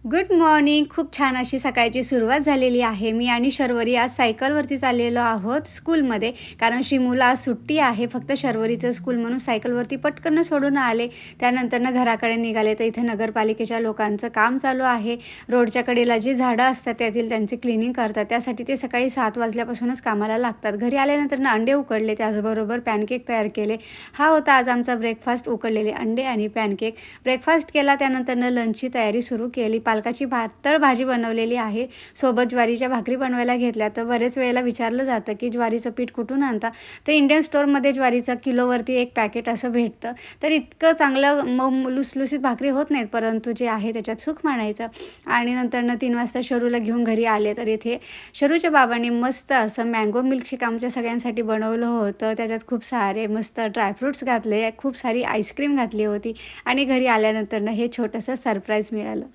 Good morning. खूप छान अशी सकाळची सुरुवात झालेली आहे. मी आणि शर्वरी आज सायकलवरती चाललेलो आहोत स्कूलमध्ये. कारण शिमूला आज सुट्टी आहे. फक्त शर्वरीचं स्कूल म्हणून सायकलवरती पटकन सोडून आले. त्यानंतरनं घराकडे निघाले तर इथे नगरपालिकेच्या लोकांचं काम चालू आहे. रोडच्या कडेला जी झाडं असतात त्यातील त्यांचे क्लिनिंग करतात. त्यासाठी ते सकाळी 7 वाजल्यापासूनच कामाला लागतात. घरी आल्यानंतर अंडे उकडले, त्याचबरोबर पॅनकेक तयार केले. हा होता आज आमचा ब्रेकफास्ट, उकडलेले अंडे आणि पॅनकेक. ब्रेकफास्ट केला, त्यानंतरनं लंचची तयारी सुरू केली. पालकाची पातळ भाजी बनवलेली आहे. सोबत ज्वारीच्या भाकरी बनवायला घेतल्या. तर बरेच वेळेला विचारलं जातं की ज्वारीचं पीठ कुठून आणता? तर इंडियन स्टोअरमध्ये ज्वारीचं किलोवरती 1 पॅकेट असं भेटतं. तर इतकं चांगलं मऊ लुसलुसीत भाकरी होत नाहीत, परंतु जे आहे त्याच्यात सुख मानायचं. आणि नंतरनं 3 वाजता शरूला घेऊन घरी आले. तर इथे शरूच्या बाबांनी मस्त असं मँगो मिल्कशेक आमच्या सगळ्यांसाठी बनवलं होतं. त्याच्यात खूप सारे मस्त ड्रायफ्रुट्स घातले, खूप सारी आईस्क्रीम घातली होती आणि घरी आल्यानंतरनं हे छोटंसं सरप्राईज मिळालं.